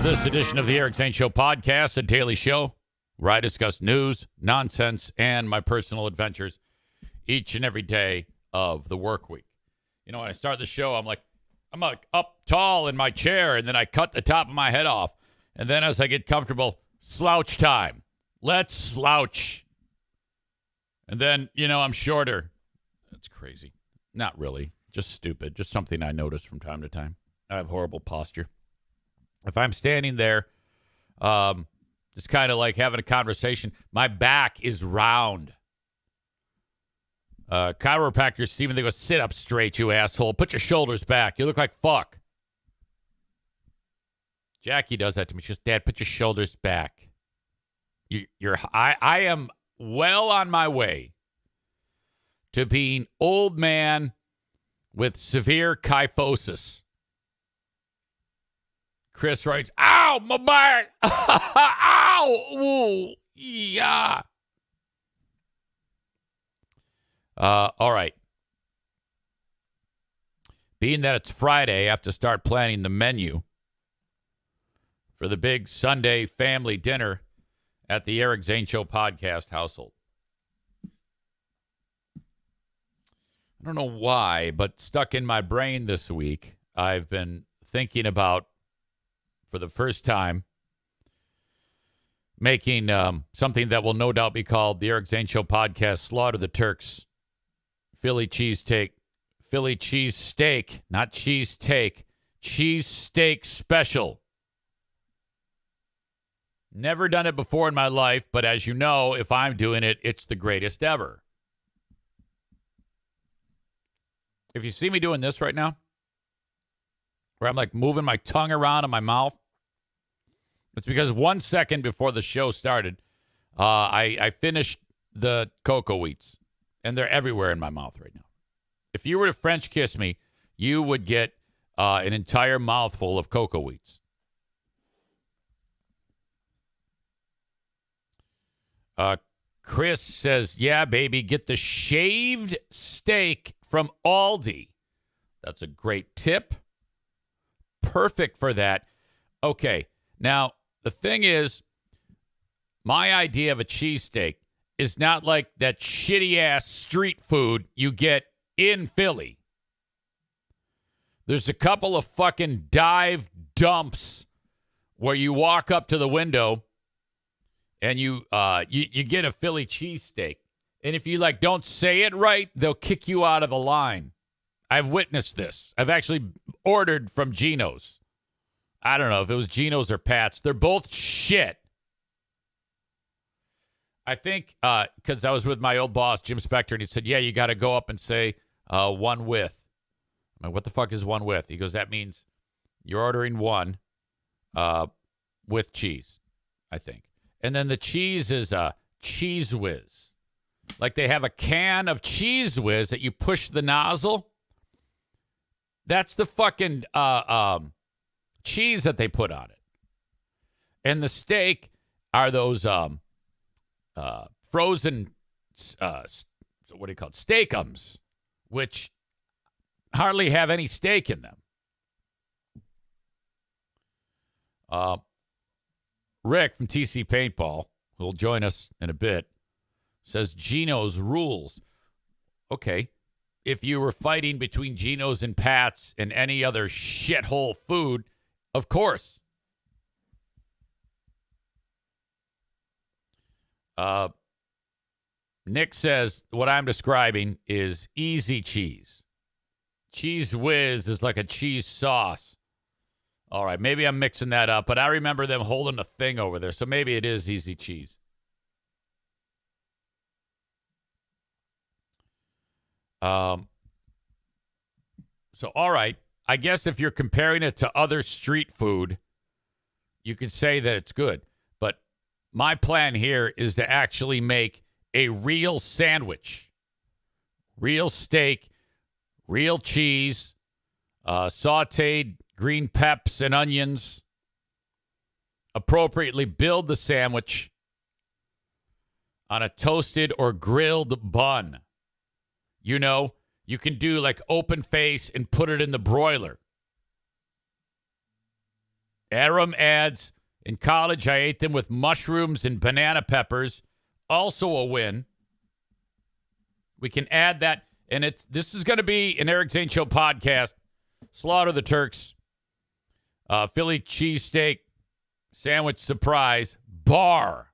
this edition of the Eric Zane Show podcast, a daily show where I discuss news, nonsense, and my personal adventures each and every day of the work week. You know, when I start the show, I'm like up tall in my chair, and then I cut the top of my head off. And then as I get comfortable, slouch time. Let's slouch. And then, you know, I'm shorter. That's crazy. Not really. Just stupid. Just something I notice from time to time. I have horrible posture. If I'm standing there, just kind of like having a conversation, my back is round. Chiropractor Steven, they go, sit up straight, you asshole. Put your shoulders back. You look like fuck. Jackie does that to me. She goes, Dad, put your shoulders back. I am well on my way to being old man with severe kyphosis. Chris writes, ow, my back. Ow. Ooh, yeah. All right. Being that it's Friday, I have to start planning the menu for the big Sunday family dinner at the Eric Zane Show podcast household. I don't know why, but stuck in my brain this week, I've been thinking about, for the first time, making something that will no doubt be called the Eric Zane Show podcast Slaughter the Turks Philly cheesesteak, not cheese take, cheese steak special. Never done it before in my life, but as you know, if I'm doing it, it's the greatest ever. If you see me doing this right now, where I'm like moving my tongue around in my mouth, it's because 1 second before the show started, I finished the cocoa wheats, and they're everywhere in my mouth right now. If you were to French kiss me, you would get an entire mouthful of cocoa wheats. Chris says, yeah, baby, get the shaved steak from Aldi. That's a great tip. Perfect for that. Okay, now, the thing is, my idea of a cheesesteak is not like that shitty-ass street food you get in Philly. There's a couple of fucking dive dumps where you walk up to the window and you get a Philly cheesesteak. And if you, like, don't say it right, they'll kick you out of the line. I've witnessed this. I've actually ordered from Geno's. I don't know if it was Geno's or Pat's. They're both shit. I think because I was with my old boss, Jim Spector, and he said, yeah, you got to go up and say one with. I'm like, what the fuck is one with? He goes, that means you're ordering one with cheese, I think. And then the cheese is Cheese Whiz. Like they have a can of Cheese Whiz that you push the nozzle. That's the fucking cheese that they put on it. And the steak are those frozen, what do you call it? Steakums, which hardly have any steak in them. Rick from TC Paintball, who will join us in a bit, says Geno's rules. Okay. If you were fighting between Geno's and Pat's and any other shithole food, of course. Nick says what I'm describing is easy cheese. Cheese Whiz is like a cheese sauce. All right, maybe I'm mixing that up, but I remember them holding a thing over there, so maybe it is easy cheese. So, all right. I guess if you're comparing it to other street food, you could say that it's good. But my plan here is to actually make a real sandwich. Real steak, real cheese, sauteed green peps and onions. Appropriately build the sandwich on a toasted or grilled bun. You know, you can do like open face and put it in the broiler. Aram adds, in college, I ate them with mushrooms and banana peppers. Also a win. We can add that. And this is going to be an Eric Zane Show podcast. Slaughter the Turks. Philly cheesesteak sandwich surprise bar.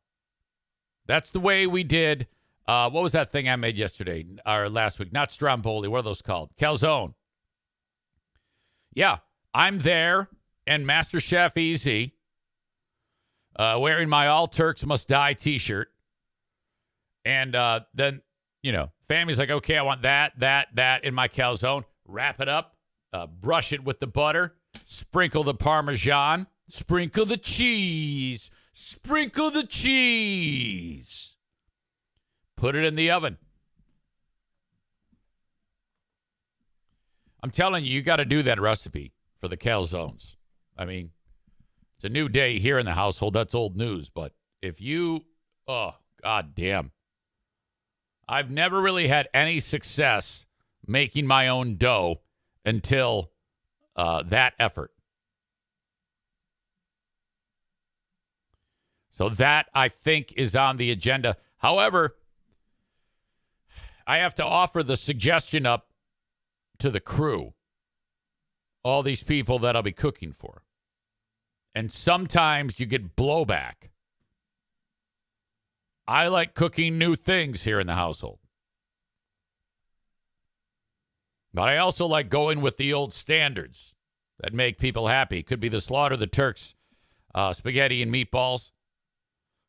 That's the way we did. What was that thing I made yesterday or last week? Not Stromboli. What are those called? Calzone. Yeah, I'm there and Master Chef Easy wearing my All Turks Must Die t-shirt. And then, family's like, okay, I want that in my calzone. Wrap it up. Brush it with the butter. Sprinkle the Parmesan. Sprinkle the cheese. Sprinkle the cheese. Put it in the oven. I'm telling you, you got to do that recipe for the calzones. I mean, it's a new day here in the household. That's old news. But if you, god damn. I've never really had any success making my own dough until that effort. So that, I think, is on the agenda. However, I have to offer the suggestion up to the crew, all these people that I'll be cooking for. And sometimes you get blowback. I like cooking new things here in the household. But I also like going with the old standards that make people happy. Could be the Slaughter the Turks spaghetti and meatballs.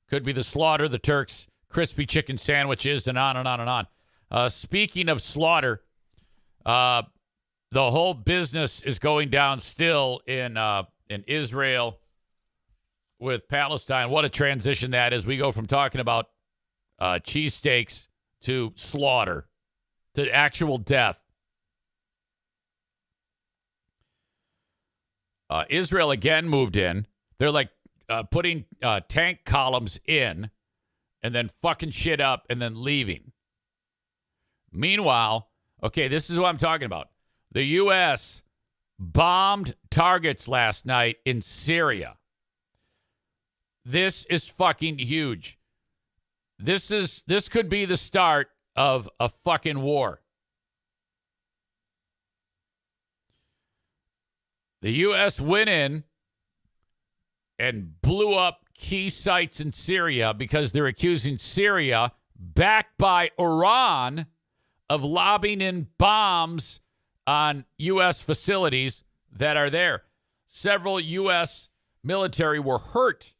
Could be the Slaughter the Turks crispy chicken sandwiches, and on and on and on. Speaking of slaughter, the whole business is going down still in Israel with Palestine. What a transition that is. We go from talking about cheesesteaks to slaughter to actual death. Israel again moved in. They're like putting tank columns in and then fucking shit up and then leaving. Meanwhile, okay, this is what I'm talking about. The U.S. bombed targets last night in Syria. This is fucking huge. This could be the start of a fucking war. The U.S. went in and blew up key sites in Syria because they're accusing Syria, backed by Iran, of lobbing in bombs on U.S. facilities that are there. Several U.S. military were hurt.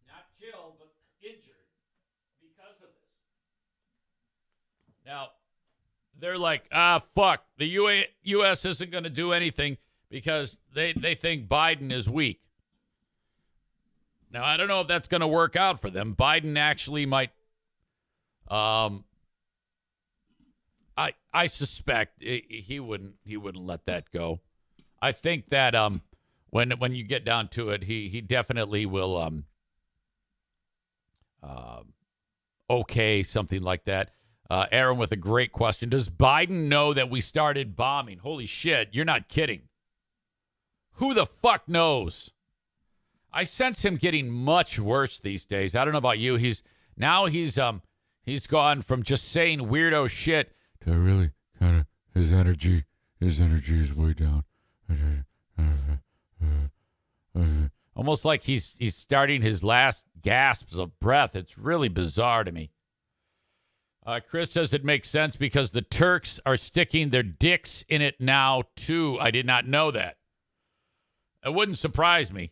Not killed, but injured because of this. Now, they're like, fuck, the U.S. isn't going to do anything because they think Biden is weak. Now, I don't know if that's going to work out for them. Biden actually might, I suspect he wouldn't let that go. I think that when you get down to it, he definitely will okay something like that. Aaron with a great question. Does Biden know that we started bombing? Holy shit, you're not kidding. Who the fuck knows? I sense him getting much worse these days. I don't know about you. He's gone from just saying weirdo shit to really kind of his energy is way down. Almost like he's starting his last gasps of breath. It's really bizarre to me. Chris says it makes sense because the Turks are sticking their dicks in it now, too. I did not know that. It wouldn't surprise me.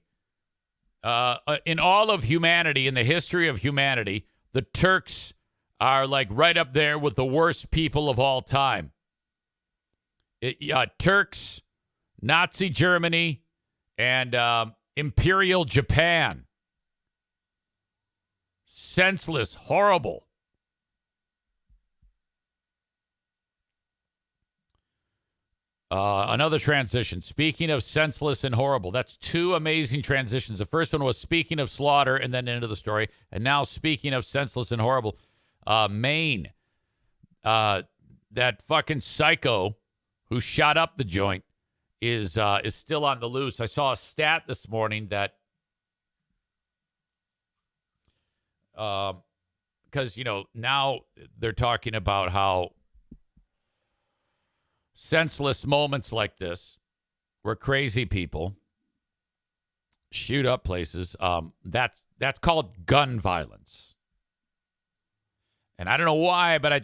In all of humanity, in the history of humanity, the Turks are like right up there with the worst people of all time. Turks, Nazi Germany, and Imperial Japan. Senseless, horrible. Another transition. Speaking of senseless and horrible. That's two amazing transitions. The first one was speaking of slaughter and then into the story. And now speaking of senseless and horrible. Maine. That fucking psycho who shot up the joint is still on the loose. I saw a stat this morning that because now they're talking about how senseless moments like this, where crazy people shoot up places, that's called gun violence. And I don't know why, but I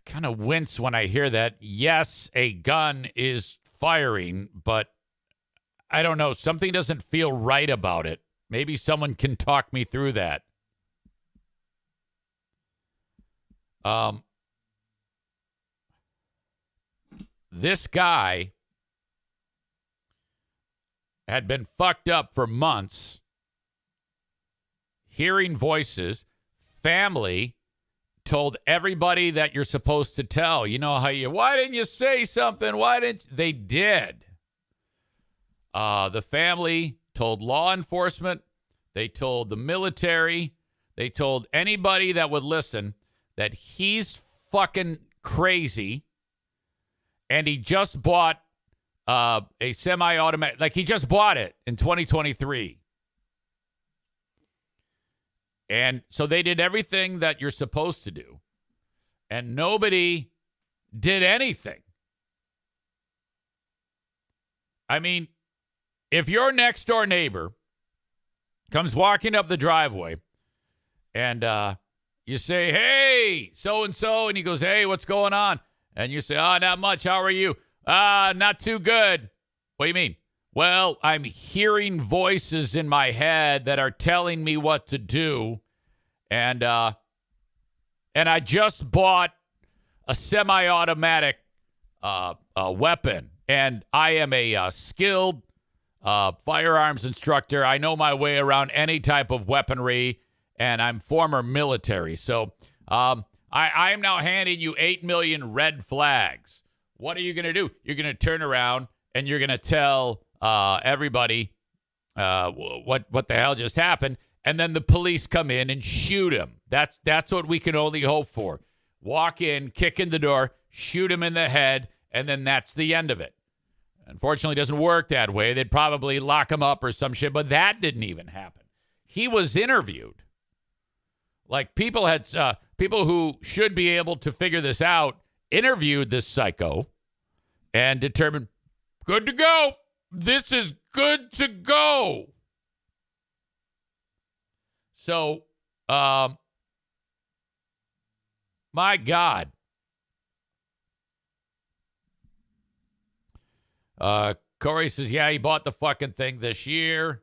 kind of wince when I hear that. Yes, a gun is firing, but I don't know. Something doesn't feel right about it. Maybe someone can talk me through that. This guy had been fucked up for months, hearing voices. Family told everybody that you're supposed to tell. You know why didn't you say something? They did. The family told law enforcement. They told the military. They told anybody that would listen that he's fucking crazy. And he just bought a semi-automatic, like he just bought it in 2023. And so they did everything that you're supposed to do. And nobody did anything. I mean, if your next door neighbor comes walking up the driveway and you say, hey, so-and-so, and he goes, hey, what's going on? And you say, not much. How are you? Not too good. What do you mean? Well, I'm hearing voices in my head that are telling me what to do. And I just bought a semi-automatic weapon. And I am a skilled firearms instructor. I know my way around any type of weaponry, and I'm former military. So I am now handing you 8 million red flags. What are you going to do? You're going to turn around and you're going to tell everybody what the hell just happened, and then the police come in and shoot him. That's what we can only hope for. Walk in, kick in the door, shoot him in the head, and then that's the end of it. Unfortunately, it doesn't work that way. They'd probably lock him up or some shit, but that didn't even happen. He was interviewed. Like people who should be able to figure this out interviewed this psycho and determined, good to go. This is good to go. So, my God. Corey says, yeah, he bought the fucking thing this year.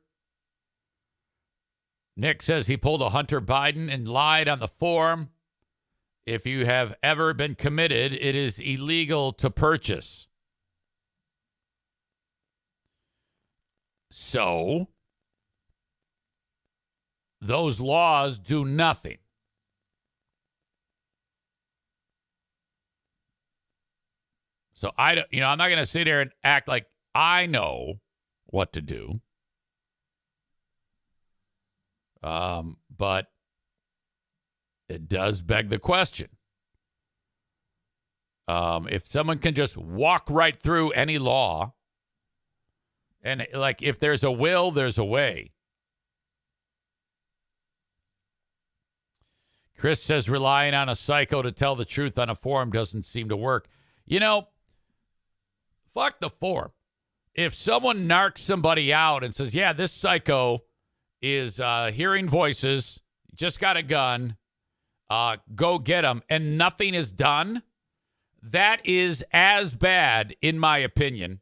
Nick says he pulled a Hunter Biden and lied on the form. If you have ever been committed, it is illegal to purchase. So, those laws do nothing. So I'm not going to sit here and act like I know what to do. But it does beg the question. If someone can just walk right through any law, and like if there's a will, there's a way. Chris says relying on a psycho to tell the truth on a forum doesn't seem to work. Fuck the forum. If someone narcs somebody out and says, yeah, this psycho is hearing voices, just got a gun, go get him, and nothing is done, that is as bad, in my opinion,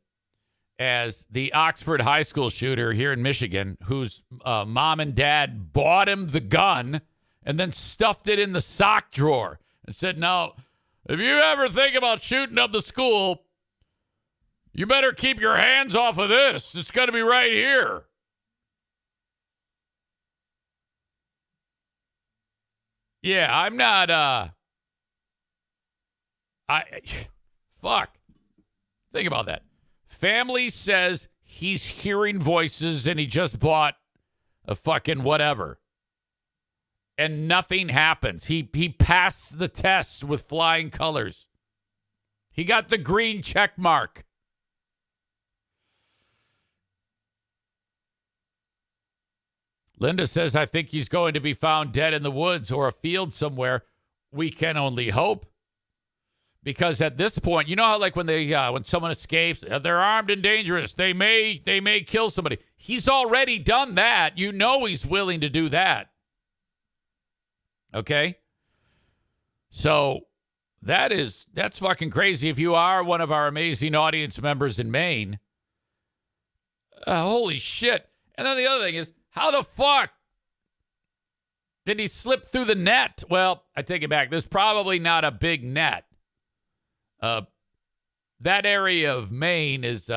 as the Oxford High School shooter here in Michigan, whose mom and dad bought him the gun and then stuffed it in the sock drawer and said, no, if you ever think about shooting up the school, you better keep your hands off of this. It's going to be right here. Yeah, I'm not, fuck. Think about that. Family says he's hearing voices and he just bought a fucking whatever. And nothing happens. He passed the test with flying colors. He got the green check mark. Linda says, I think he's going to be found dead in the woods or a field somewhere. We can only hope. Because at this point, you know how like when someone escapes, they're armed and dangerous. They may kill somebody. He's already done that. You know he's willing to do that. Okay? So that's fucking crazy. If you are one of our amazing audience members in Maine, holy shit. And then the other thing is, how the fuck did he slip through the net? Well, I take it back. There's probably not a big net. That area of Maine is,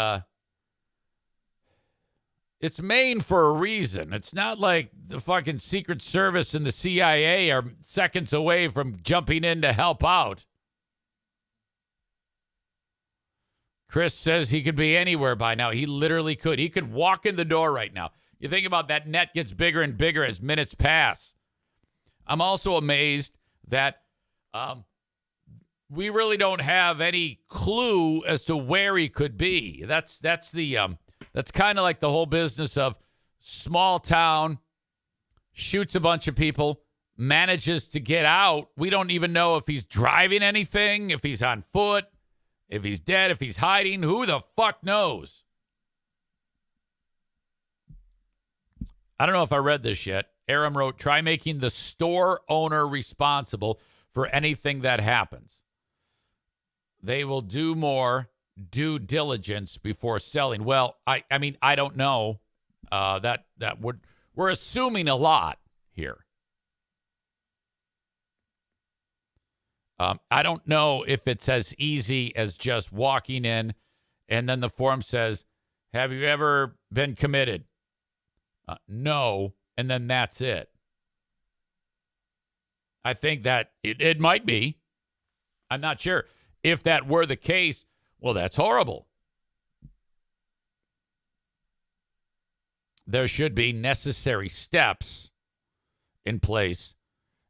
it's Maine for a reason. It's not like the fucking Secret Service and the CIA are seconds away from jumping in to help out. Chris says he could be anywhere by now. He literally could. He could walk in the door right now. You think about that net gets bigger and bigger as minutes pass. I'm also amazed that we really don't have any clue as to where he could be. That's kind of like the whole business of small town, shoots a bunch of people, manages to get out. We don't even know if he's driving anything, if he's on foot, if he's dead, if he's hiding. Who the fuck knows? I don't know if I read this yet. Aram wrote, try making the store owner responsible for anything that happens. They will do more due diligence before selling. Well, I mean, I don't know. We're assuming a lot here. I don't know if it's as easy as just walking in and then the form says, have you ever been committed? No. And then that's it. I think that it might be. I'm not sure. If that were the case, well, that's horrible. There should be necessary steps in place.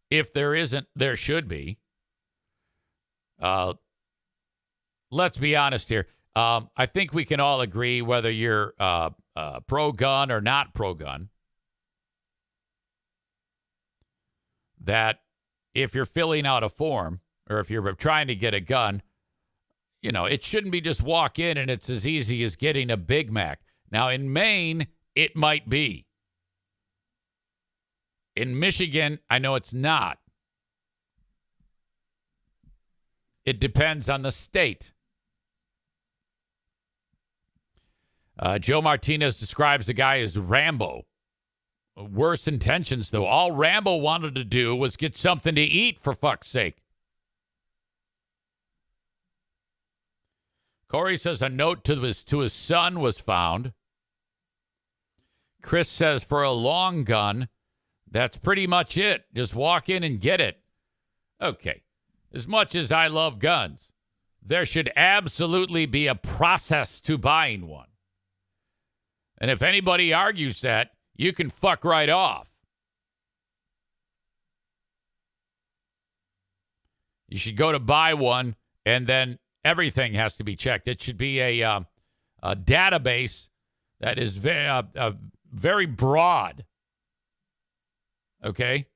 If there isn't, there should be. Let's be honest here. I think we can all agree whether you're pro-gun or not pro-gun, that if you're filling out a form or if you're trying to get a gun, you know, it shouldn't be just walk in and it's as easy as getting a Big Mac. Now, in Maine, it might be. In Michigan, I know it's not. It depends on the state. Joe Martinez describes the guy as Rambo. Worse intentions, though. All Rambo wanted to do was get something to eat, for fuck's sake. Corey says a note to his son was found. Chris says for a long gun, that's pretty much it. Just walk in and get it. Okay. As much as I love guns, there should absolutely be a process to buying one. And if anybody argues that, you can fuck right off. You should go to buy one, and then everything has to be checked. It should be a database that is very broad. Okay?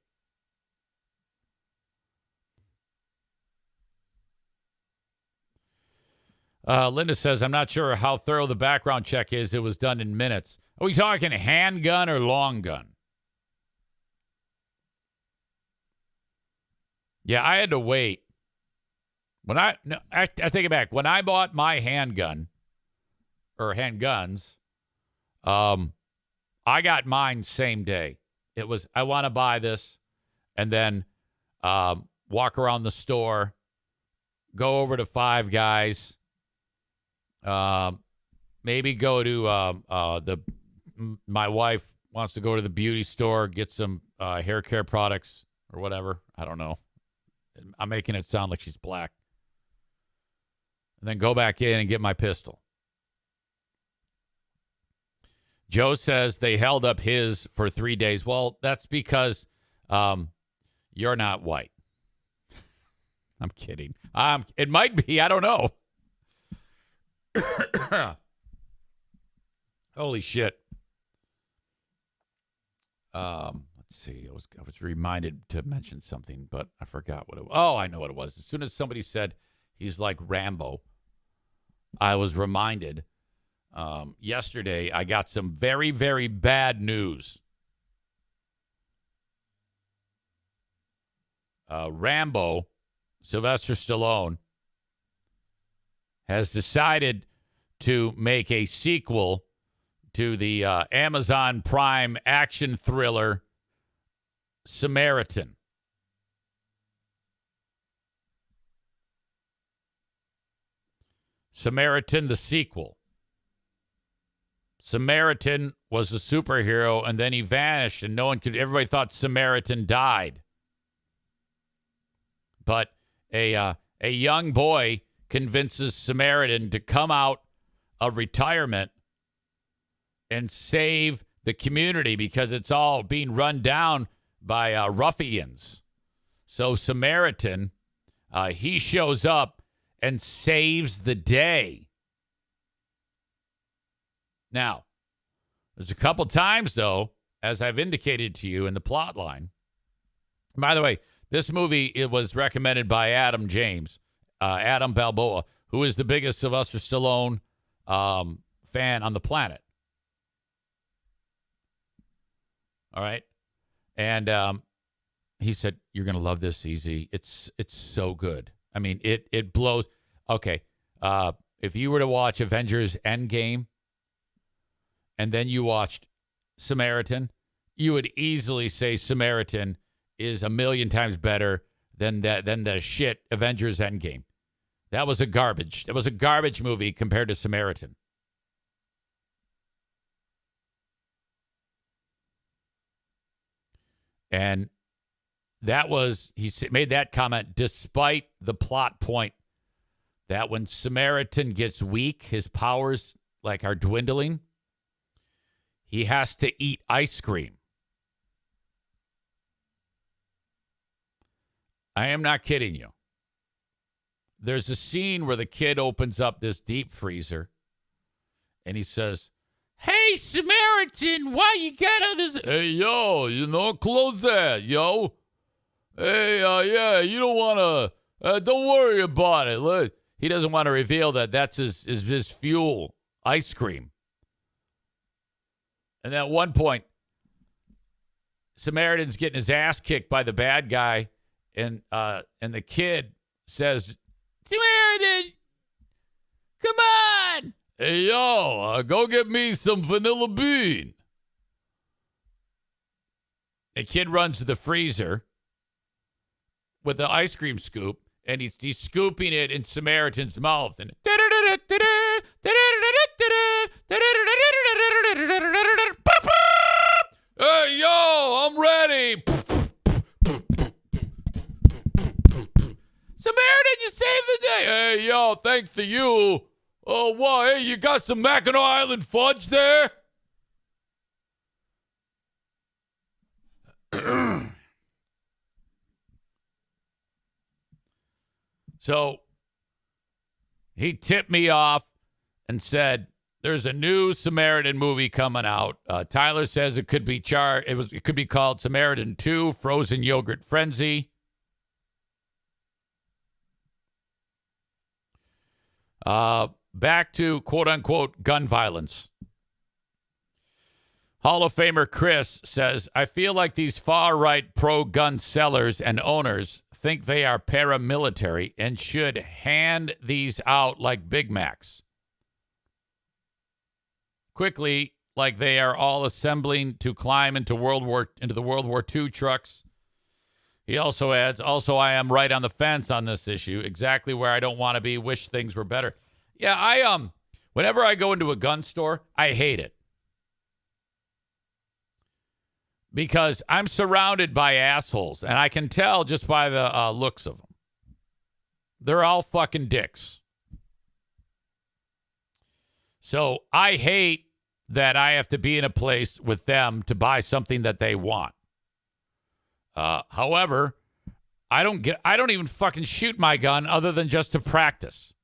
Linda says, I'm not sure how thorough the background check is. It was done in minutes. Are we talking handgun or long gun? Yeah, I had to wait. I take it back. When I bought my handgun or handguns, I got mine same day. It was, I want to buy this, and then walk around the store, go over to Five Guys, maybe go to my wife wants to go to the beauty store, get some hair care products or whatever. I don't know. I'm making it sound like she's black. And then go back in and get my pistol. Joe says they held up his for 3 days. Well, that's because you're not white. I'm kidding. It might be. I don't know. Holy shit. Let's see. I was reminded to mention something, but I forgot what it was. Oh, I know what it was. As soon as somebody said he's like Rambo, I was reminded. Yesterday, I got some very, very bad news. Rambo, Sylvester Stallone, has decided to make a sequel to the Amazon Prime action thriller Samaritan. Samaritan, the sequel. Samaritan was a superhero, and then he vanished, and everybody thought Samaritan died. But a young boy convinces Samaritan to come out of retirement and save the community because it's all being run down by ruffians. So Samaritan, he shows up and saves the day. Now, there's a couple times, though, as I've indicated to you in the plot line. By the way, this movie, it was recommended by Adam Balboa, who is the biggest Sylvester Stallone fan on the planet. All right. And he said, you're going to love this, Easy. It's so good. I mean, it blows. Okay. If you were to watch Avengers Endgame and then you watched Samaritan, you would easily say Samaritan is a million times better than the shit Avengers Endgame. That was a garbage movie compared to Samaritan. And he made that comment despite the plot point that when Samaritan gets weak, his powers are dwindling, he has to eat ice cream. I am not kidding you. There's a scene where the kid opens up this deep freezer and he says, "Hey, Samaritan, why you got all this?" "Hey, yo, close that, yo. Hey, yeah, you don't want to, don't worry about it." Look, he doesn't want to reveal that that's his fuel, ice cream. And at one point, Samaritan's getting his ass kicked by the bad guy, and the kid says, "Samaritan, come on." "Hey, yo, go get me some vanilla bean." The kid runs to the freezer with the ice cream scoop, and he's scooping it in Samaritan's mouth. And "Hey, yo, I'm ready." "Samaritan, you saved the day." "Hey, yo, thanks to you. Oh, wow, hey, you got some Mackinac Island fudge there?" So he tipped me off and said, "There's a new Samaritan movie coming out. Tyler says it could be it could be called Samaritan 2: Frozen Yogurt Frenzy." Back to quote-unquote gun violence. Hall of Famer Chris says, "I feel like these far-right pro-gun sellers and owners think they are paramilitary and should hand these out like Big Macs. Quickly, like they are all assembling to climb into the World War II trucks." He also adds, "I am right on the fence on this issue, exactly where I don't want to be, wish things were better." Yeah, whenever I go into a gun store, I hate it. Because I'm surrounded by assholes, and I can tell just by the looks of them. They're all fucking dicks. So I hate that I have to be in a place with them to buy something that they want. However, I don't even fucking shoot my gun other than just to practice.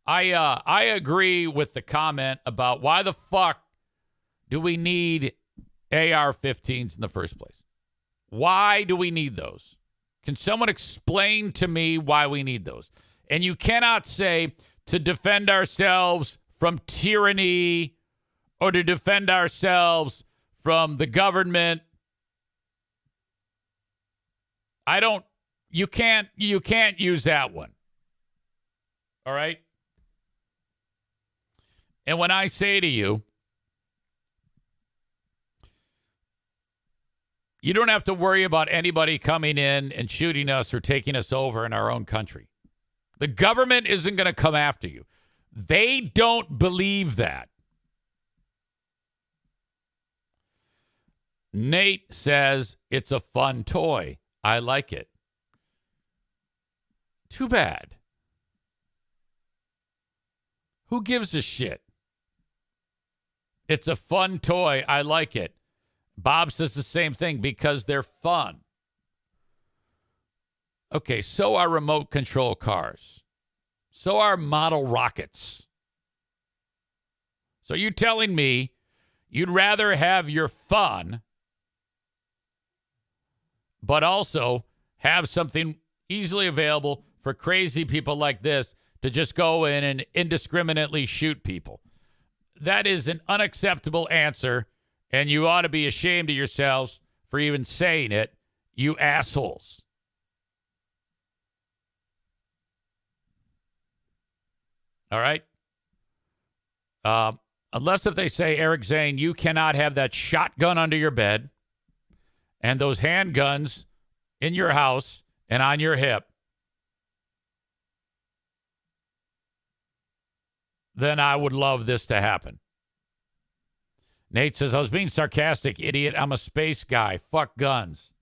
I agree with the comment about why the fuck do we need AR-15s in the first place? Why do we need those? Can someone explain to me why we need those? And you cannot say to defend ourselves from tyranny or to defend ourselves from the government. You can't use that one. All right? And when I say to you, you don't have to worry about anybody coming in and shooting us or taking us over in our own country. The government isn't going to come after you. They don't believe that. Nate says it's a fun toy. I like it. Too bad. Who gives a shit? It's a fun toy. I like it. Bob says the same thing because they're fun. Okay, so are remote control cars. So are model rockets. So you're telling me you'd rather have your fun, but also have something easily available for crazy people like this to just go in and indiscriminately shoot people. That is an unacceptable answer, and you ought to be ashamed of yourselves for even saying it, you assholes. All right? Unless if they say, Eric Zane, you cannot have that shotgun under your bed and those handguns in your house and on your hip, then I would love this to happen. Nate says, I was being sarcastic, idiot. I'm a space guy. Fuck guns.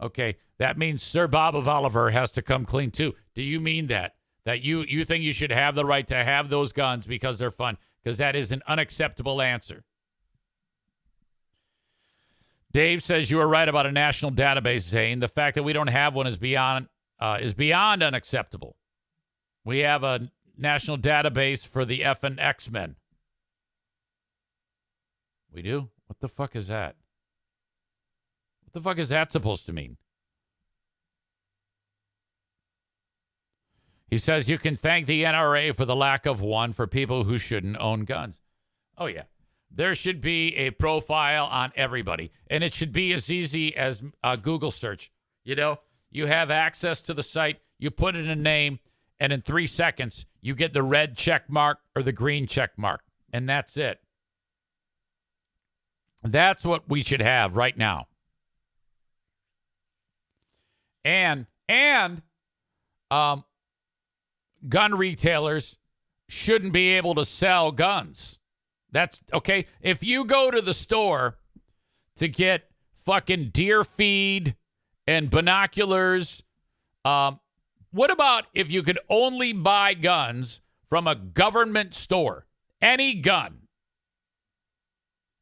Okay, that means Sir Bob of Oliver has to come clean too. Do you mean that? That you think you should have the right to have those guns because they're fun? Because that is an unacceptable answer. Dave says you are right about a national database, Zane. The fact that we don't have one is beyond unacceptable. We have a national database for the effing X-Men. We do? What the fuck is that? What the fuck is that supposed to mean? He says you can thank the NRA for the lack of one for people who shouldn't own guns. Oh, yeah. There should be a profile on everybody, and it should be as easy as a Google search. You know, you have access to the site, you put in a name, and in 3 seconds, you get the red check mark or the green check mark, and that's it. That's what we should have right now. And gun retailers shouldn't be able to sell guns. That's okay. If you go to the store to get fucking deer feed and binoculars, what about if you could only buy guns from a government store? Any gun.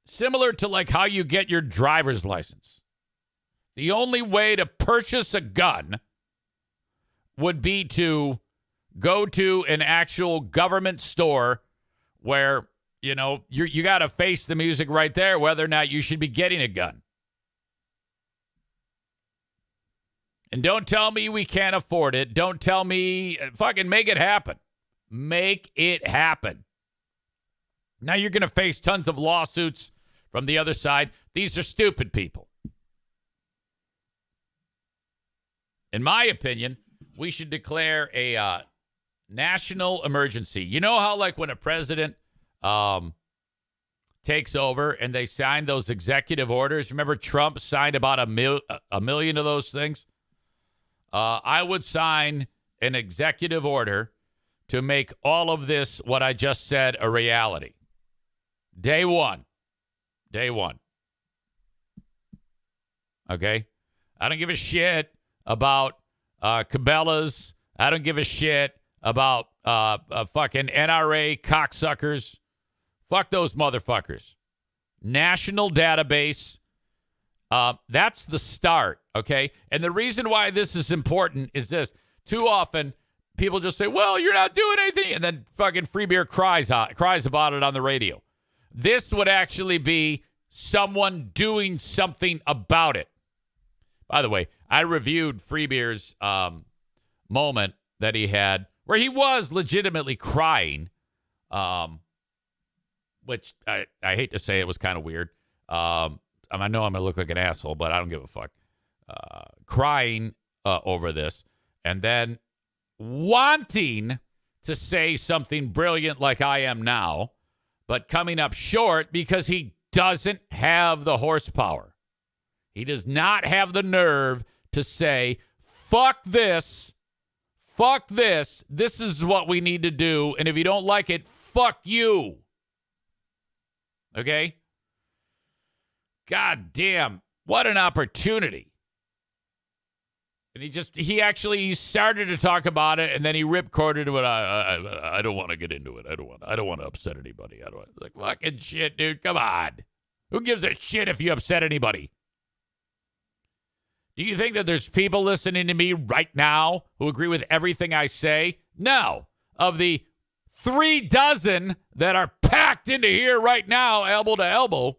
Similar to like how you get your driver's license. The only way to purchase a gun would be to go to an actual government store where, you know, you got to face the music right there, whether or not you should be getting a gun. And don't tell me we can't afford it. Don't tell me, fucking make it happen. Make it happen. Now you're going to face tons of lawsuits from the other side. These are stupid people. In my opinion, we should declare a national emergency. You know how, like, when a president takes over and they sign those executive orders? Remember Trump signed about a million of those things? I would sign an executive order to make all of this, what I just said, a reality. Day one. Okay? I don't give a shit about Cabela's. I don't give a shit about fucking NRA cocksuckers. Fuck those motherfuckers. National database. That's the start, okay? And the reason why this is important is this. Too often, people just say, well, you're not doing anything. And then fucking Free Beer cries about it on the radio. This would actually be someone doing something about it. By the way, I reviewed Freebeer's moment that he had where he was legitimately crying, which I hate to say it was kind of weird. I know I'm going to look like an asshole, but I don't give a fuck. Crying over this and then wanting to say something brilliant like I am now, but coming up short because he doesn't have the horsepower. He does not have the nerve to say, fuck this, this is what we need to do, and if you don't like it, fuck you. Okay? God damn, what an opportunity. And he started to talk about it, and then he ripcorded it. I don't want to get into it. I don't want to upset anybody. Like, fucking shit, dude. Come on. Who gives a shit if you upset anybody? Do you think that there's people listening to me right now who agree with everything I say? No. Of the 36 that are packed into here right now, elbow to elbow,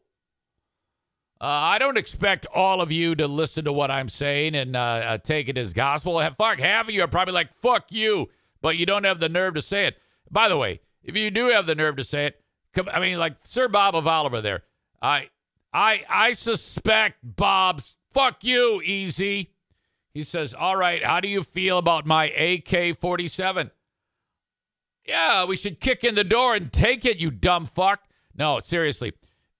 I don't expect all of you to listen to what I'm saying and take it as gospel. Half of you are probably like, fuck you, but you don't have the nerve to say it. By the way, if you do have the nerve to say it, like Sir Bob of Oliver there, I suspect Bob's fuck you, easy. He says, all right, how do you feel about my AK-47? Yeah, we should kick in the door and take it, you dumb fuck. No, seriously.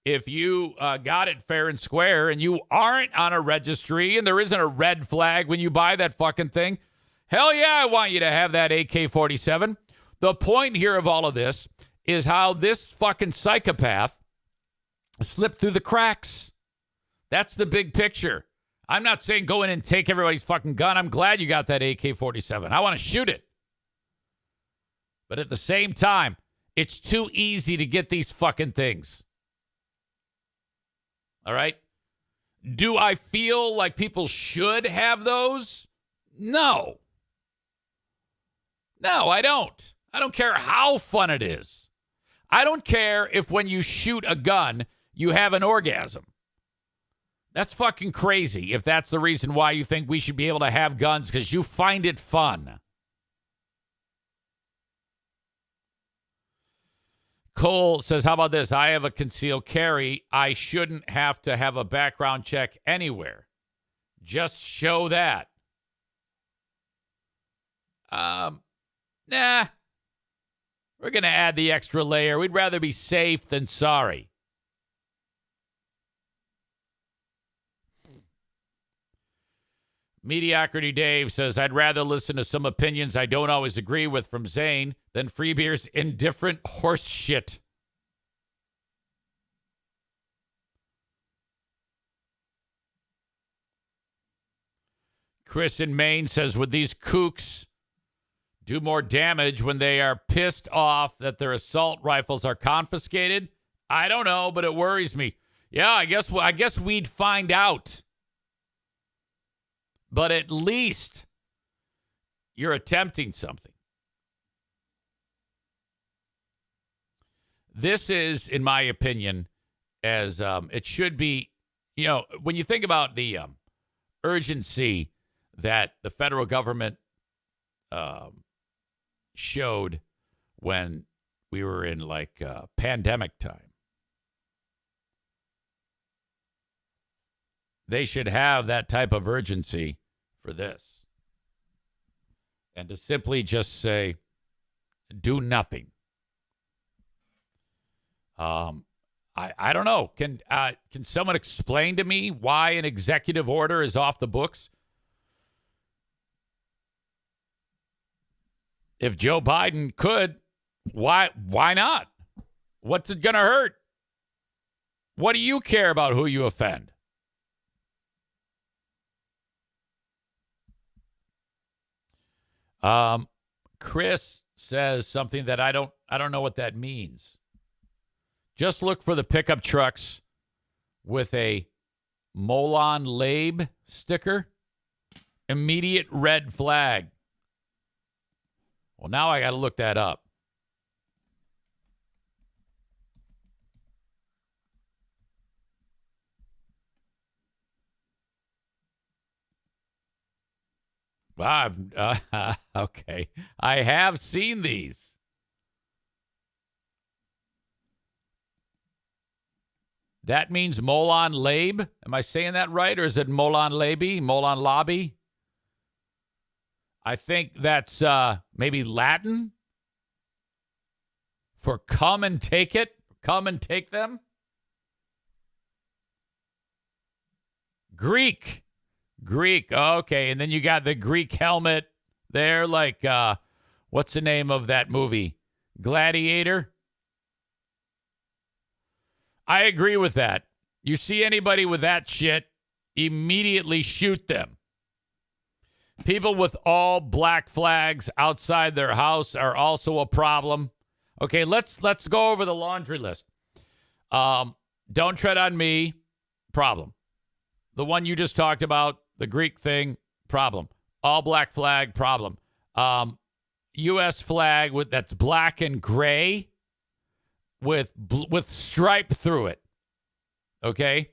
If you got it fair and square and you aren't on a registry and there isn't a red flag when you buy that fucking thing, hell yeah, I want you to have that AK-47. The point here of all of this is how this fucking psychopath slipped through the cracks. That's the big picture. I'm not saying go in and take everybody's fucking gun. I'm glad you got that AK-47. I want to shoot it. But at the same time, it's too easy to get these fucking things. All right? Do I feel like people should have those? No. No, I don't. I don't care how fun it is. I don't care if when you shoot a gun, you have an orgasm. That's fucking crazy if that's the reason why you think we should be able to have guns because you find it fun. Cole says, how about this? I have a concealed carry. I shouldn't have to have a background check anywhere. Just show that. Nah. We're going to add the extra layer. We'd rather be safe than sorry. Mediocrity Dave says, I'd rather listen to some opinions I don't always agree with from Zane than Freebeer's indifferent horse shit. Chris in Maine says, would these kooks do more damage when they are pissed off that their assault rifles are confiscated? I don't know, but it worries me. Yeah, I guess we'd find out. But at least you're attempting something. This is, in my opinion, as it should be, when you think about the urgency that the federal government showed when we were in pandemic time. They should have that type of urgency for this. And to simply just say, do nothing. I don't know. Can someone explain to me why an executive order is off the books? If Joe Biden could, why not? What's it going to hurt? What do you care about who you offend? Chris says something that I don't know what that means. Just look for the pickup trucks with a Molon Labe sticker. Immediate red flag. Well, now I got to look that up. Okay. I have seen these. That means Molon Labe. Am I saying that right? Or is it Molon Labe? Molon Lobby? I think that's maybe Latin for come and take it. Come and take them. Greek. Okay. And then you got the Greek helmet there. Like, what's the name of that movie? Gladiator? I agree with that. You see anybody with that shit, immediately shoot them. People with all black flags outside their house are also a problem. Okay, let's go over the laundry list. Don't tread on me, problem. The one you just talked about, the Greek thing, problem. All black flag, problem. U.S. flag that's black and gray with stripe through it. Okay,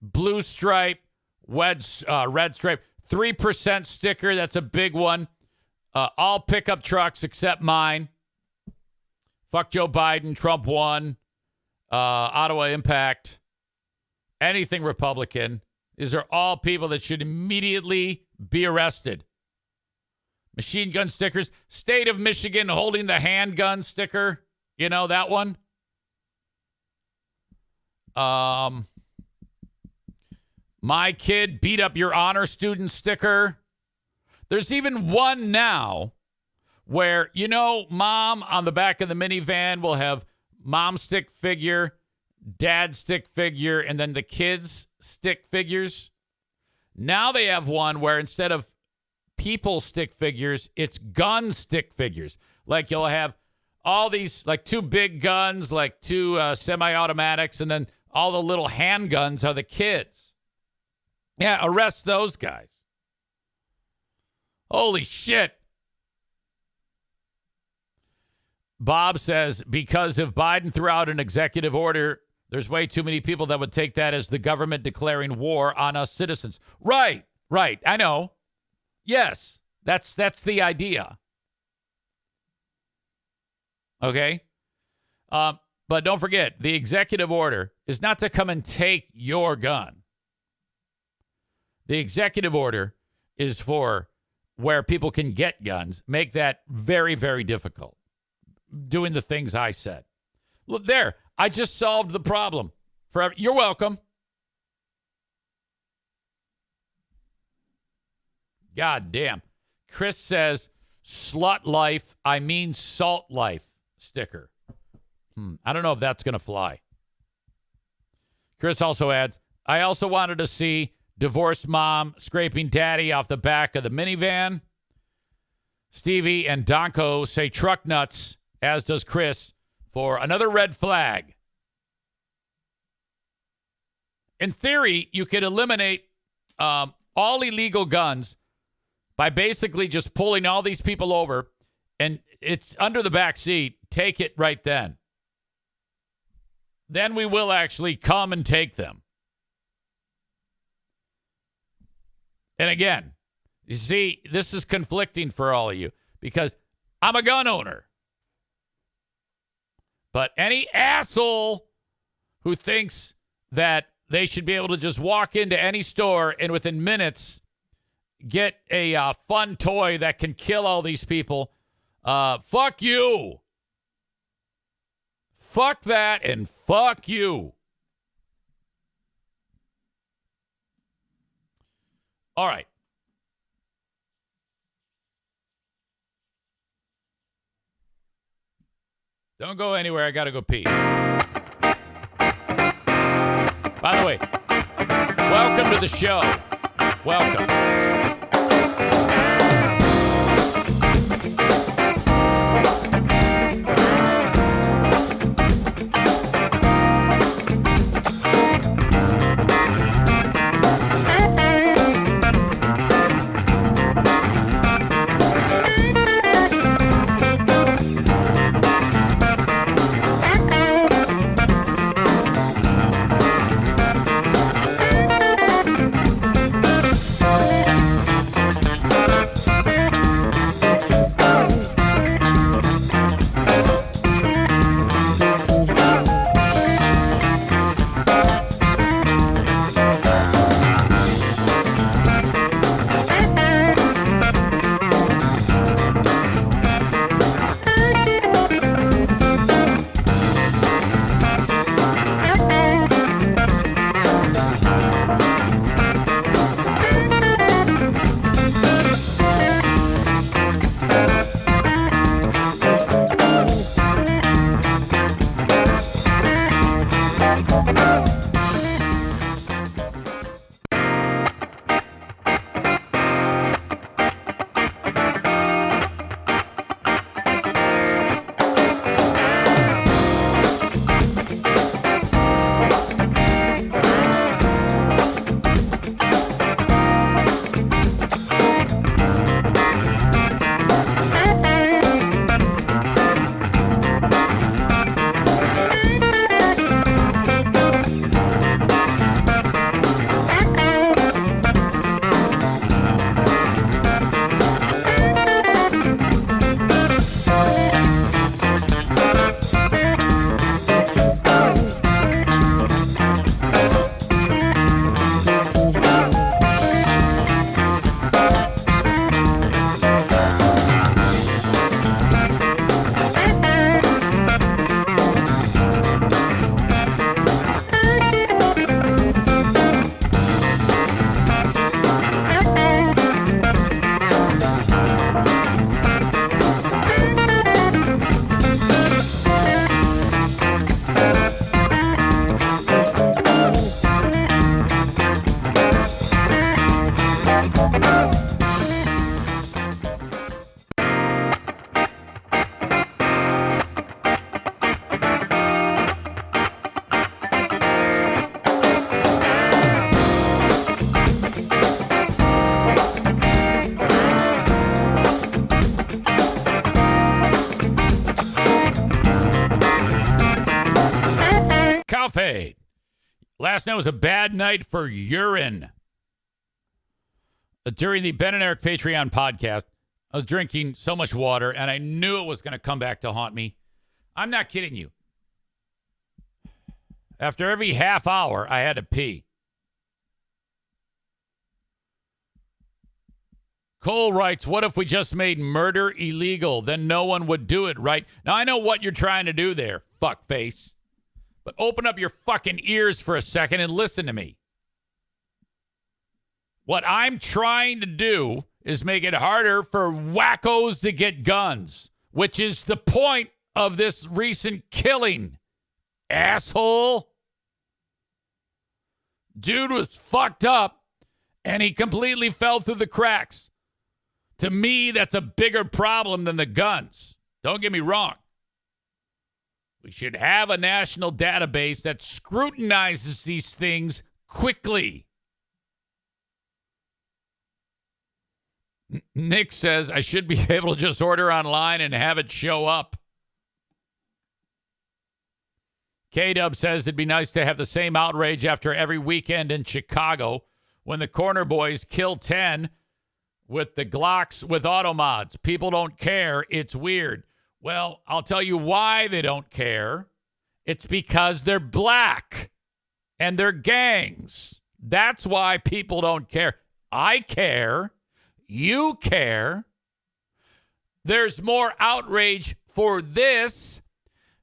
blue stripe, red stripe. 3% sticker, that's a big one. All pickup trucks except mine. Fuck Joe Biden, Trump won. Ottawa Impact. Anything Republican. These are all people that should immediately be arrested. Machine gun stickers. State of Michigan holding the handgun sticker. You know that one? My kid beat up your honor student sticker. There's even one now where, mom on the back of the minivan will have mom stick figure, dad stick figure, and then the kids stick figures. Now they have one where instead of people stick figures, it's gun stick figures. Like you'll have all these, like two big guns, like two semi-automatics, and then all the little handguns are the kids. Yeah, arrest those guys. Holy shit. Bob says, because if Biden threw out an executive order, there's way too many people that would take that as the government declaring war on us citizens. Right. I know. Yes, that's the idea. Okay? But don't forget, the executive order is not to come and take your gun. The executive order is for where people can get guns. Make that very, very difficult. Doing the things I said. Look there. I just solved the problem. You're welcome. God damn. Chris says, slut life, I mean salt life sticker. I don't know if that's going to fly. Chris also adds, I also wanted to see divorced mom scraping daddy off the back of the minivan. Stevie and Donko say truck nuts, as does Chris, for another red flag. In theory, you could eliminate all illegal guns by basically just pulling all these people over, and it's under the back seat. Take it right then. Then we will actually come and take them. And again, you see, this is conflicting for all of you because I'm a gun owner. But any asshole who thinks that they should be able to just walk into any store and within minutes get a fun toy that can kill all these people, fuck you. Fuck that and fuck you. All right. Don't go anywhere. I got to go pee. By the way, welcome to the show. Welcome. Fade. Last night was a bad night for urine. During the Ben and Eric Patreon podcast, I was drinking so much water, and I knew it was going to come back to haunt me. I'm not kidding you. After every half hour, I had to pee. Cole writes, what if we just made murder illegal? Then no one would do it, right? Now, I know what you're trying to do there, fuckface. But open up your fucking ears for a second and listen to me. What I'm trying to do is make it harder for wackos to get guns, which is the point of this recent killing. Asshole. Dude was fucked up, and he completely fell through the cracks. To me, that's a bigger problem than the guns. Don't get me wrong. We should have a national database that scrutinizes these things quickly. Nick says, I should be able to just order online and have it show up. K-Dub says it'd be nice to have the same outrage after every weekend in Chicago when the corner boys kill 10 with the Glocks with automods. People don't care. It's weird. Well, I'll tell you why they don't care. It's because they're black and they're gangs. That's why people don't care. I care. You care. There's more outrage for this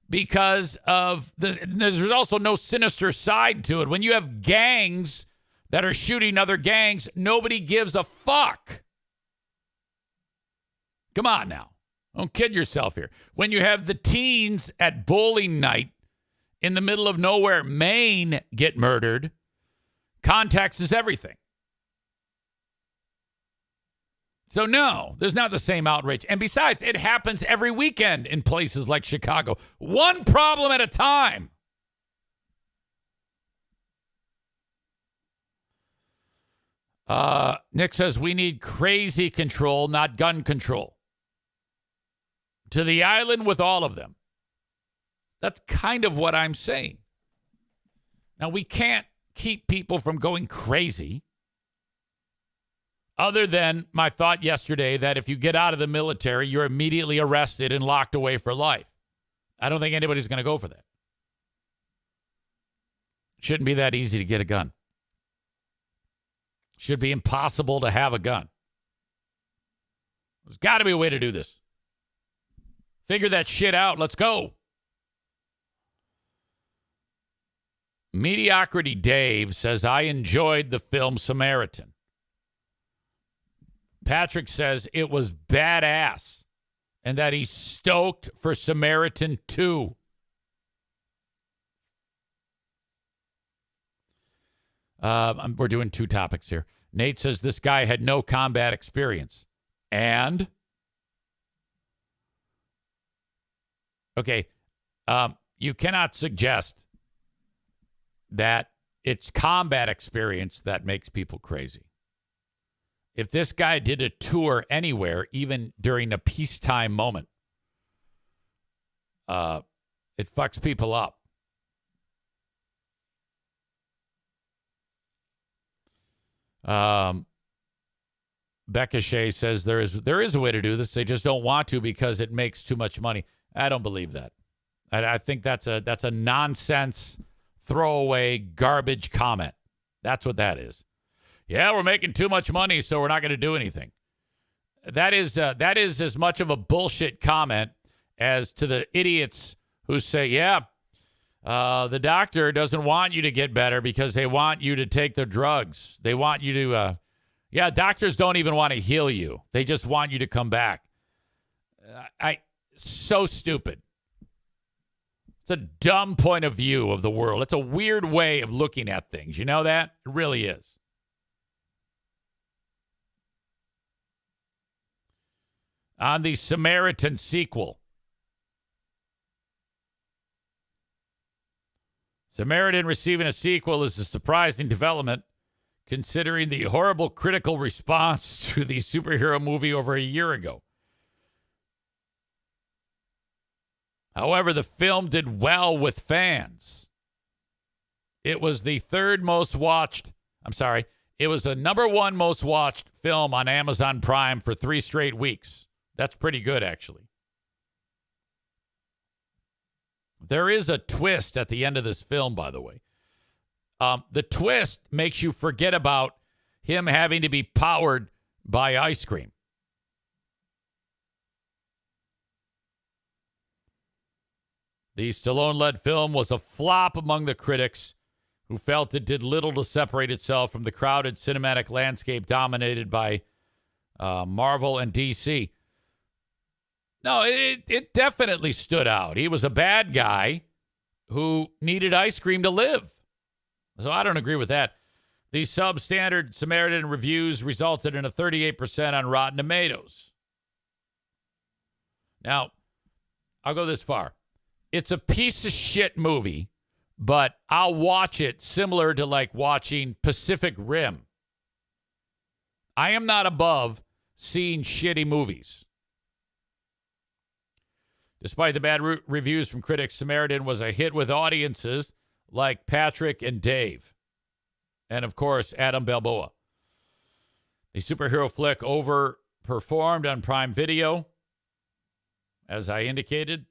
because of there's also no sinister side to it. When you have gangs that are shooting other gangs, nobody gives a fuck. Come on now. Don't kid yourself here. When you have the teens at bowling night in the middle of nowhere, Maine, get murdered, context is everything. So no, there's not the same outrage. And besides, it happens every weekend in places like Chicago. One problem at a time. Nick says we need crazy control, not gun control. To the island with all of them. That's kind of what I'm saying. Now, we can't keep people from going crazy. Other than my thought yesterday that if you get out of the military, you're immediately arrested and locked away for life. I don't think anybody's going to go for that. Shouldn't be that easy to get a gun. Should be impossible to have a gun. There's got to be a way to do this. Figure that shit out. Let's go. Mediocrity Dave says, I enjoyed the film Samaritan. Patrick says it was badass and that he's stoked for Samaritan 2. We're doing two topics here. Nate says this guy had no combat experience. And? Okay. You cannot suggest that it's combat experience that makes people crazy. If this guy did a tour anywhere, even during a peacetime moment, it fucks people up. Becca Shea says there is a way to do this. They just don't want to because it makes too much money. I don't believe that. I think that's a nonsense, throwaway, garbage comment. That's what that is. Yeah, we're making too much money, so we're not going to do anything. That is as much of a bullshit comment as to the idiots who say, yeah, the doctor doesn't want you to get better because they want you to take their drugs. They want you to, doctors don't even want to heal you. They just want you to come back. So stupid. It's a dumb point of view of the world. It's a weird way of looking at things. You know that? It really is. On the Samaritan sequel, Samaritan receiving a sequel is a surprising development, considering the horrible critical response to the superhero movie over a year ago. However, the film did well with fans. It was the it was the number one most watched film on Amazon Prime for 3 straight weeks. That's pretty good, actually. There is a twist at the end of this film, by the way. The twist makes you forget about him having to be powered by ice cream. The Stallone-led film was a flop among the critics, who felt it did little to separate itself from the crowded cinematic landscape dominated by Marvel and DC. No, it definitely stood out. He was a bad guy who needed ice cream to live. So I don't agree with that. The substandard Samaritan reviews resulted in a 38% on Rotten Tomatoes. Now, I'll go this far. It's a piece of shit movie, but I'll watch it similar to like watching Pacific Rim. I am not above seeing shitty movies. Despite the bad reviews from critics, Samaritan was a hit with audiences like Patrick and Dave. And, of course, Adam Balboa. The superhero flick overperformed on Prime Video, as I indicated.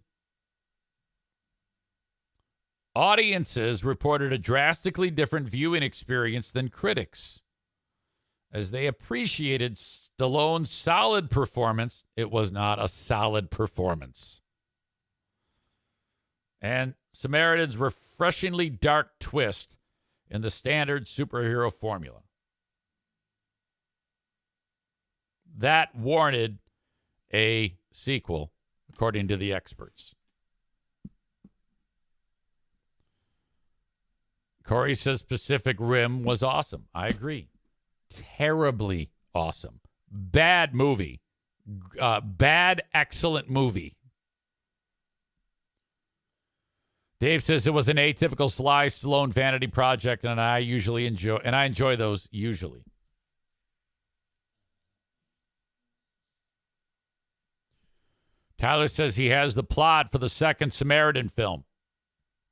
Audiences reported a drastically different viewing experience than critics. As they appreciated Stallone's solid performance, it was not a solid performance. And Samaritan's refreshingly dark twist in the standard superhero formula. That warranted a sequel, according to the experts. Corey says Pacific Rim was awesome. I agree. Terribly awesome. Bad movie. Bad, excellent movie. Dave says it was an atypical Sly Stallone vanity project, and I enjoy those usually. Tyler says he has the plot for the second Samaritan film.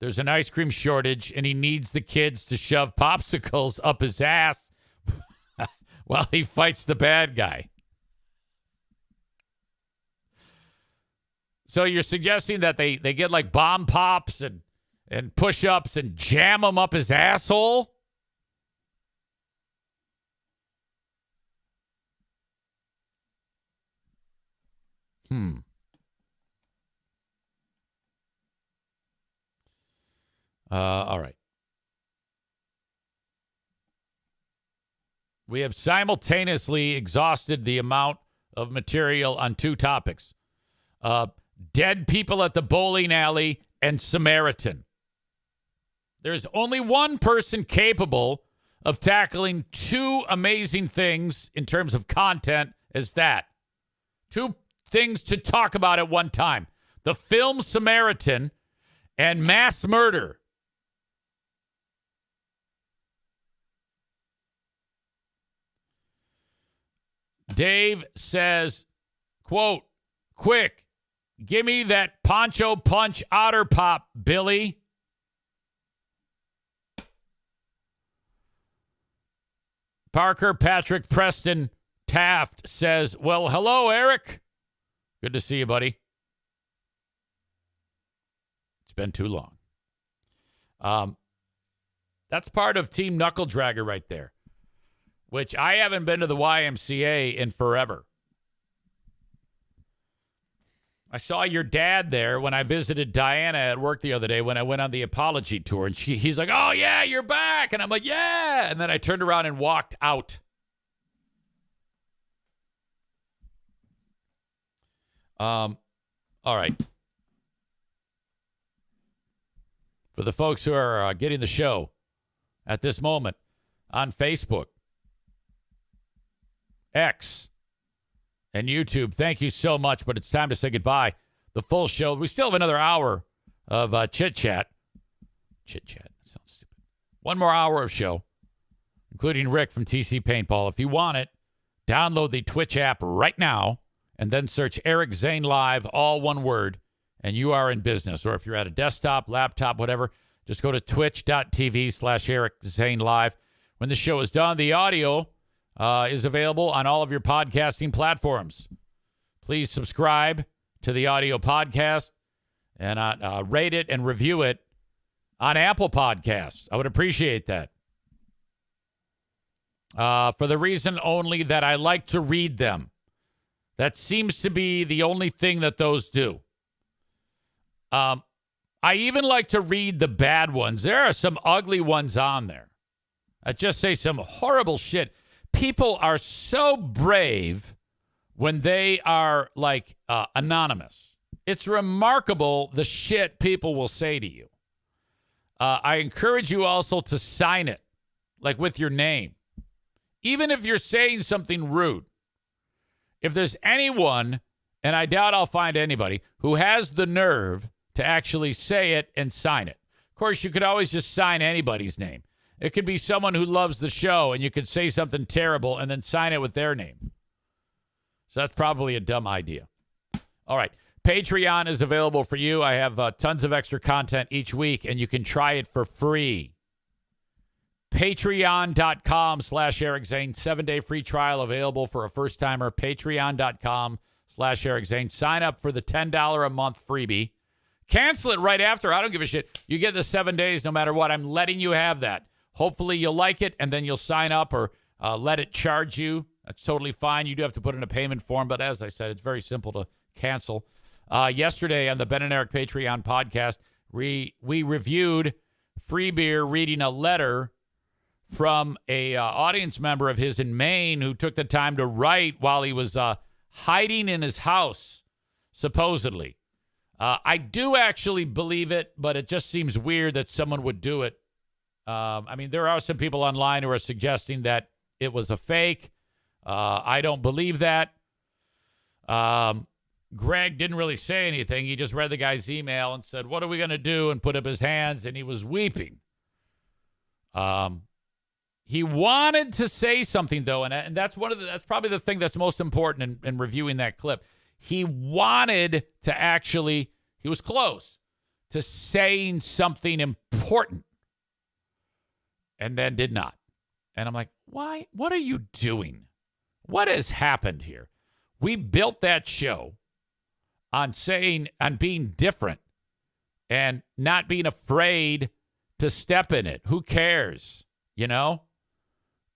There's an ice cream shortage, and he needs the kids to shove popsicles up his ass while he fights the bad guy. So you're suggesting that they get like bomb pops and push-ups and jam them up his asshole? All right. We have simultaneously exhausted the amount of material on two topics. Dead people at the bowling alley and Samaritan. There's only one person capable of tackling two amazing things in terms of content as that. Two things to talk about at one time. The film Samaritan and mass murder. Dave says, quote, quick, give me that Poncho Punch Otter Pop, Billy. Parker Patrick Preston Taft says, well, hello, Eric. Good to see you, buddy. It's been too long. That's part of Team Knuckle Dragger right there, which I haven't been to the YMCA in forever. I saw your dad there when I visited Diana at work the other day when I went on the apology tour. And he's like, oh, yeah, you're back. And I'm like, yeah. And then I turned around and walked out. All right. For the folks who are getting the show at this moment on Facebook, X, and YouTube, thank you so much, but it's time to say goodbye. The full show, we still have another hour of chit-chat. Chit-chat, sounds stupid. One more hour of show, including Rick from TC Paintball. If you want it, download the Twitch app right now, and then search Eric Zane Live, all one word, and you are in business. Or if you're at a desktop, laptop, whatever, just go to twitch.tv/Eric Zane Live. When the show is done, the audio is available on all of your podcasting platforms. Please subscribe to the audio podcast and rate it and review it on Apple Podcasts. I would appreciate that. For the reason only that I like to read them. That seems to be the only thing that those do. I even like to read the bad ones. There are some ugly ones on there. I just say some horrible shit. People are so brave when they are like anonymous. It's remarkable the shit people will say to you. I encourage you also to sign it, like with your name. Even if you're saying something rude. If there's anyone, and I doubt I'll find anybody, who has the nerve to actually say it and sign it. Of course, you could always just sign anybody's name. It could be someone who loves the show, and you could say something terrible and then sign it with their name. So that's probably a dumb idea. All right. Patreon is available for you. I have tons of extra content each week, and you can try it for free. Patreon.com/Eric Zane. 7-day free trial available for a first-timer. Patreon.com/Eric Zane. Sign up for the $10 a month freebie. Cancel it right after. I don't give a shit. You get the 7 days no matter what. I'm letting you have that. Hopefully you'll like it, and then you'll sign up or let it charge you. That's totally fine. You do have to put in a payment form, but as I said, it's very simple to cancel. Yesterday on the Ben and Eric Patreon podcast, we reviewed Free Beer reading a letter from a audience member of his in Maine who took the time to write while he was hiding in his house, supposedly. I do actually believe it, but it just seems weird that someone would do it. I mean, there are some people online who are suggesting that it was a fake. I don't believe that. Greg didn't really say anything. He just read the guy's email and said, what are we going to do? And put up his hands, and he was weeping. He wanted to say something, though, and that's that's probably the thing that's most important in reviewing that clip. He wanted to actually, he was close to saying something important and then did not. And I'm like, why? What are you doing? What has happened here? We built that show on being different and not being afraid to step in it. Who cares? You know?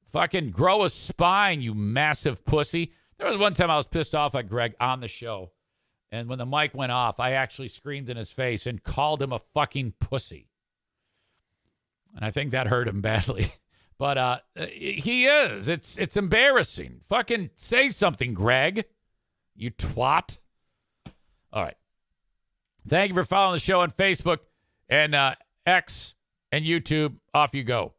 Fucking grow a spine, you massive pussy. There was one time I was pissed off at Greg on the show. And when the mic went off, I actually screamed in his face and called him a fucking pussy. And I think that hurt him badly. But he is. It's embarrassing. Fucking say something, Greg. You twat. All right. Thank you for following the show on Facebook and X and YouTube. Off you go.